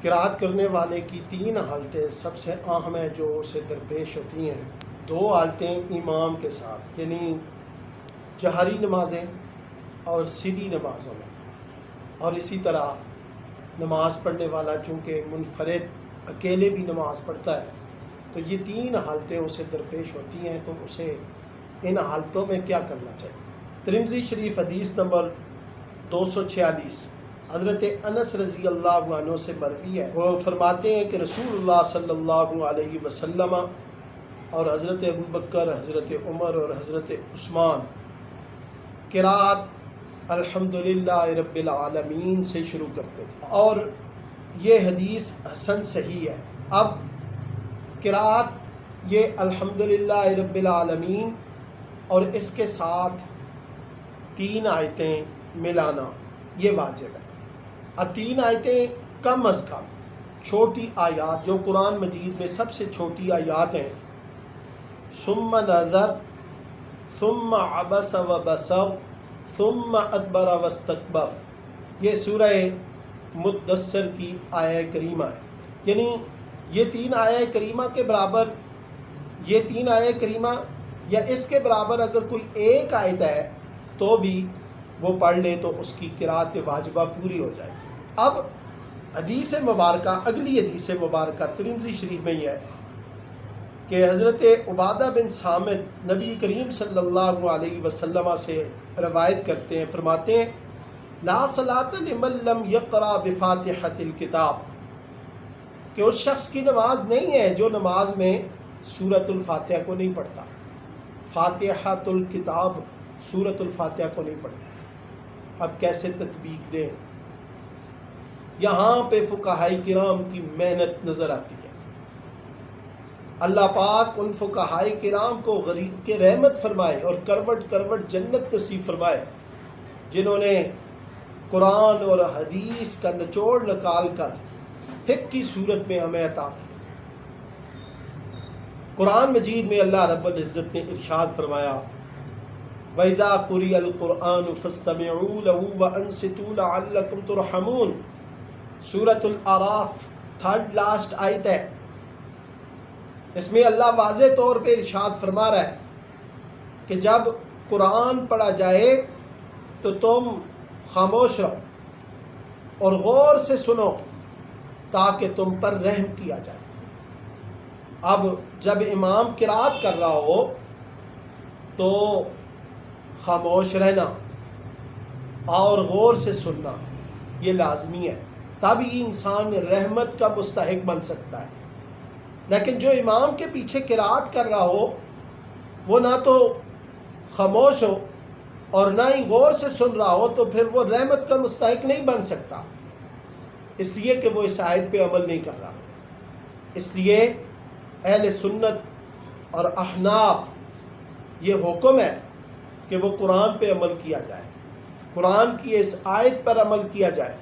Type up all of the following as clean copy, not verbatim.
قرأت کرنے والے کی تین حالتیں سب سے اہم ہیں جو اسے درپیش ہوتی ہیں۔ دو حالتیں امام کے ساتھ، یعنی جہری نمازیں اور سری نمازوں میں، اور اسی طرح نماز پڑھنے والا چونکہ منفرد اکیلے بھی نماز پڑھتا ہے تو یہ تین حالتیں اسے درپیش ہوتی ہیں، تو اسے ان حالتوں میں کیا کرنا چاہیے۔ ترمذی شریف حدیث نمبر 246 حضرت انس رضی اللہ عنہ سے مروی ہے، وہ فرماتے ہیں کہ رسول اللہ صلی اللہ علیہ وسلم اور حضرت ابوبکر، حضرت عمر اور حضرت عثمان قرأت الحمدللہ رب العالمین سے شروع کرتے تھے، اور یہ حدیث حسن صحیح ہے۔ اب قرأت یہ الحمدللہ رب العالمین اور اس کے ساتھ تین آیتیں ملانا یہ واجب ہے۔ اب تین آیتیں کم از کم چھوٹی آیات جو قرآن مجید میں سب سے چھوٹی آیات ہیں، ثم نظر ثم عبس وبصر ثم ادبر واستکبر، یہ سورہ مدثر کی آیہ کریمہ ہے، یعنی یہ تین آیہ کریمہ کے برابر، یہ تین آیہ کریمہ یا اس کے برابر اگر کوئی ایک آیت ہے تو بھی وہ پڑھ لے تو اس کی قرأت واجبہ پوری ہو جائے گی۔ اب حدیث مبارکہ، اگلی حدیث مبارکہ ترمذی شریف میں یہ ہے کہ حضرت عبادہ بن صامت نبی کریم صلی اللہ علیہ وسلم سے روایت کرتے ہیں، فرماتے ہیں لا صلاۃ لمن لم یقرأ بفاتحۃ الکتاب، کہ اس شخص کی نماز نہیں ہے جو نماز میں سورۃ الفاتحہ کو نہیں پڑھتا، فاتحۃ الکتاب سورۃ الفاتحہ کو نہیں پڑھتا۔ اب کیسے تطبیق دیں؟ یہاں پہ فقہائی کرام کی محنت نظر آتی ہے۔ اللہ پاک ان فقہائی کرام کو غریب کے رحمت فرمائے اور کروٹ کروٹ جنت نصیب فرمائے جنہوں نے قرآن اور حدیث کا نچوڑ نکال کر فقہ کی صورت میں ہمیں عطا کی۔ قرآن مجید میں اللہ رب العزت نے ارشاد فرمایا وَإِذَا قُرِئَ الْقُرْآنُ فَاسْتَمِعُوا لَهُ وَأَنصِتُوا لَعَلَّكُمْ تُرْحَمُونَ، سورۃ الاعراف تھرڈ لاسٹ آیت ہے۔ اس میں اللہ واضح طور پہ ارشاد فرما رہا ہے کہ جب قرآن پڑھا جائے تو تم خاموش رہو اور غور سے سنو تاکہ تم پر رحم کیا جائے۔ اب جب امام قرأت کر رہا ہو تو خاموش رہنا اور غور سے سننا یہ لازمی ہے، تبھی انسان رحمت کا مستحق بن سکتا ہے۔ لیکن جو امام کے پیچھے قرأت کر رہا ہو وہ نہ تو خاموش ہو اور نہ ہی غور سے سن رہا ہو تو پھر وہ رحمت کا مستحق نہیں بن سکتا، اس لیے کہ وہ اس آیت پہ عمل نہیں کر رہا۔ اس لیے اہل سنت اور احناف یہ حکم ہے کہ وہ قرآن پہ عمل کیا جائے، قرآن کی اس آیت پر عمل کیا جائے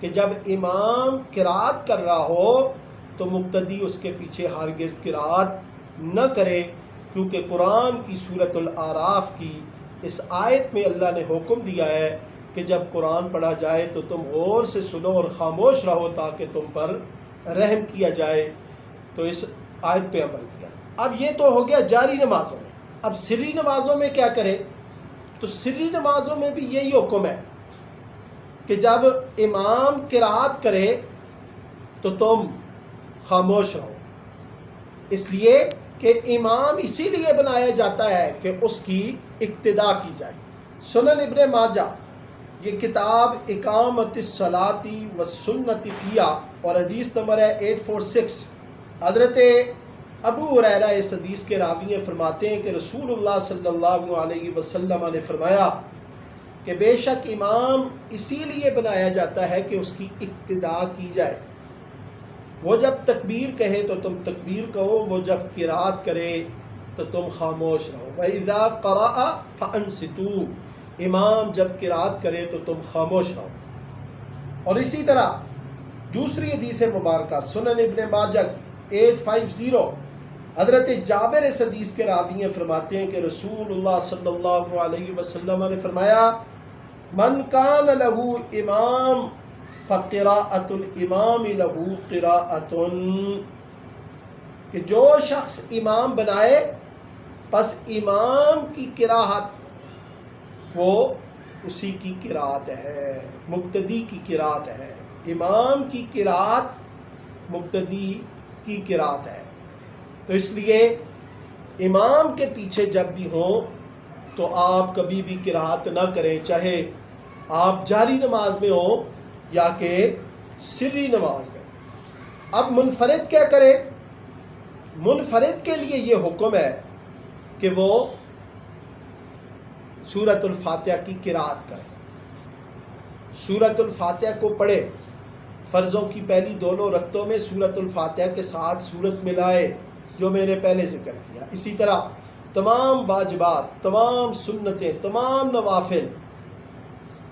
کہ جب امام قرأت کر رہا ہو تو مقتدی اس کے پیچھے ہرگز قرأت نہ کرے، کیونکہ قرآن کی سورۃ الاعراف کی اس آیت میں اللہ نے حکم دیا ہے کہ جب قرآن پڑھا جائے تو تم غور سے سنو اور خاموش رہو تاکہ تم پر رحم کیا جائے، تو اس آیت پہ عمل کیا۔ اب یہ تو ہو گیا جاری نمازوں میں، اب سری نمازوں میں کیا کرے؟ تو سری نمازوں میں بھی یہی حکم ہے کہ جب امام قرأت کرے تو تم خاموش رہو، اس لیے کہ امام اسی لیے بنایا جاتا ہے کہ اس کی اقتداء کی جائے۔ سنن ابن ماجہ یہ کتاب اقامت الصلاۃ والسنۃ فیہا اور حدیث نمبر ہے 846۔ حضرت ابو ہریرہ اس حدیث کے راوی ہیں، فرماتے ہیں کہ رسول اللہ صلی اللہ علیہ وسلم نے فرمایا کہ بے شک امام اسی لیے بنایا جاتا ہے کہ اس کی اقتداء کی جائے، وہ جب تکبیر کہے تو تم تکبیر کہو، وہ جب قرأت کرے تو تم خاموش رہو۔ وَإِذَا قَرَأَ فَأَنصِتُوا، امام جب قرأت کرے تو تم خاموش رہو۔ اور اسی طرح دوسری حدیث مبارکہ سنن ابن ماجہ کی 850، حضرت جابر اس حدیث کے راوی ہیں، فرماتے ہیں کہ رسول اللہ صلی اللہ علیہ وسلم نے فرمایا من کان لہ امام فقراءۃ الامام لہ قراءۃ، کہ جو شخص امام بنائے پس امام کی قراءت وہ اسی کی قراءت ہے، مقتدی کی قراءت ہے، امام کی قراءت مقتدی کی قراءت ہے۔ تو اس لیے امام کے پیچھے جب بھی ہوں تو آپ کبھی بھی قراءت نہ کریں، چاہے آپ جاری نماز میں ہوں یا کہ سری نماز میں۔ اب منفرد کیا کرے؟ منفرد کے لیے یہ حکم ہے کہ وہ سورۃ الفاتحہ کی قراءت کرے، سورۃ الفاتحہ کو پڑھے، فرضوں کی پہلی دونوں رکعتوں میں سورۃ الفاتحہ کے ساتھ سورت ملائے جو میں نے پہلے ذکر کیا۔ اسی طرح تمام واجبات، تمام سنتیں، تمام نوافل،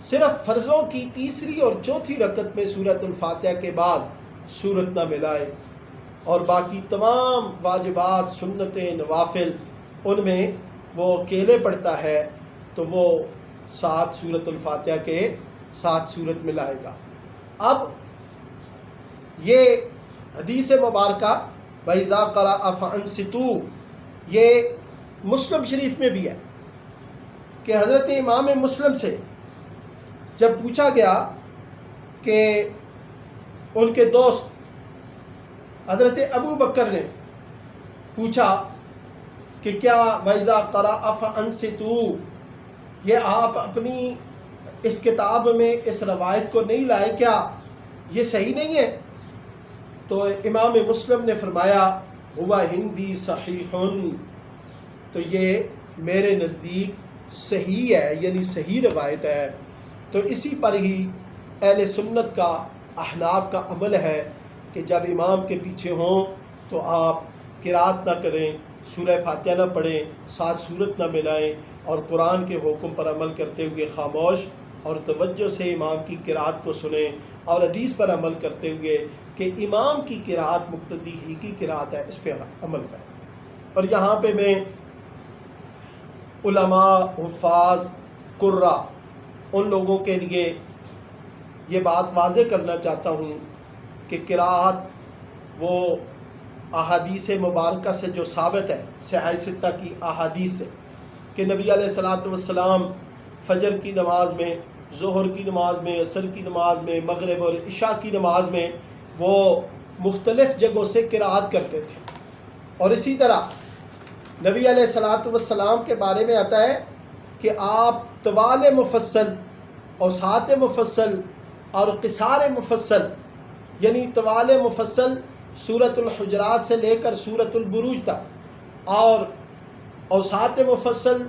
صرف فرضوں کی تیسری اور چوتھی رکعت میں سورۃ الفاتحہ کے بعد سورت نہ ملائے، اور باقی تمام واجبات، سنتیں، نوافل ان میں وہ اکیلے پڑھتا ہے تو وہ ساتھ سورۃ الفاتحہ کے ساتھ سورت ملائے گا۔ اب یہ حدیث مبارکہ وَإِذَا قَرَأَ فَأَنصِتُوا، یہ مسلم شریف میں بھی ہے کہ حضرت امام مسلم سے جب پوچھا گیا کہ ان کے دوست حضرت ابو بکر نے پوچھا کہ کیا وَإِذَا قَرَأَ فَأَنصِتُوا، یہ آپ اپنی اس کتاب میں اس روایت کو نہیں لائے، کیا یہ صحیح نہیں ہے؟ تو امام مسلم نے فرمایا ہوا ہندی صحیح، تو یہ میرے نزدیک صحیح ہے، یعنی صحیح روایت ہے۔ تو اسی پر ہی اہل سنت کا، احناف کا عمل ہے کہ جب امام کے پیچھے ہوں تو آپ قرات نہ کریں، سورہ فاتحہ نہ پڑھیں، ساتھ سورت نہ ملائیں، اور قرآن کے حکم پر عمل کرتے ہوئے خاموش اور توجہ سے امام کی قرات کو سنیں، اور حدیث پر عمل کرتے ہوئے کہ امام کی قرات مقتدی ہی کی قرات ہے، اس پہ عمل کریں۔ اور یہاں پہ میں علماء، حفاظ، قراء، ان لوگوں کے لیے یہ بات واضح کرنا چاہتا ہوں کہ قرات وہ احادیث مبارکہ سے جو ثابت ہے، صحیح ستہ کی احادیث سے، کہ نبی علیہ الصلاۃ والسلام فجر کی نماز میں، ظہر کی نماز میں، عصر کی نماز میں، مغرب اور عشاء کی نماز میں وہ مختلف جگہوں سے قرات کرتے تھے۔ اور اسی طرح نبی علیہ الصلاۃ والسلام کے بارے میں آتا ہے کہ آپ طوال مفصل، اوساط مفصل اور قصار مفصل، یعنی طوال مفصل سورۃ الحجرات سے لے کر سورۃ البروج تک، اور اوساط مفصل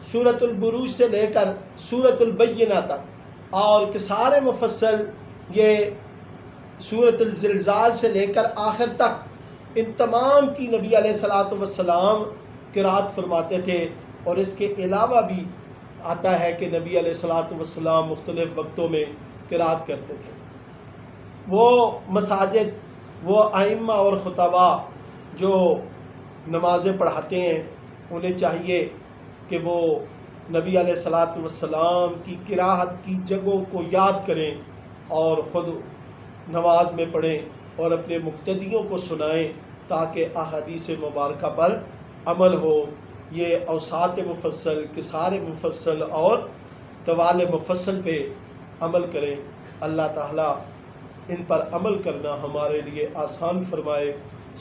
سورۃ البروج سے لے کر سورۃ البینہ تک، اور قصار مفصل یہ سورۃ الزلزال سے لے کر آخر تک، ان تمام کی نبی علیہ الصلاۃ والسلام قرات فرماتے تھے۔ اور اس کے علاوہ بھی آتا ہے کہ نبی علیہ الصلاۃ والسلام مختلف وقتوں میں قرات کرتے تھے۔ وہ مساجد، وہ ائمہ اور خطباء جو نمازیں پڑھاتے ہیں، انہیں چاہیے کہ وہ نبی علیہ الصلاۃ والسلام کی قراءت کی جگہوں کو یاد کریں اور خود نماز میں پڑھیں اور اپنے مقتدیوں کو سنائیں تاکہ احادیث مبارکہ پر عمل ہو۔ یہ اوساط مفصل، قصار مفصل اور طوال مفصل پہ عمل کریں۔ اللہ تعالیٰ ان پر عمل کرنا ہمارے لیے آسان فرمائے۔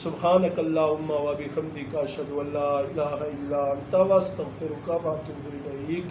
سبحانک اللہم و بحمدک، اشہد ان لا الہ الا انت، واستغفرک واتوب الیک۔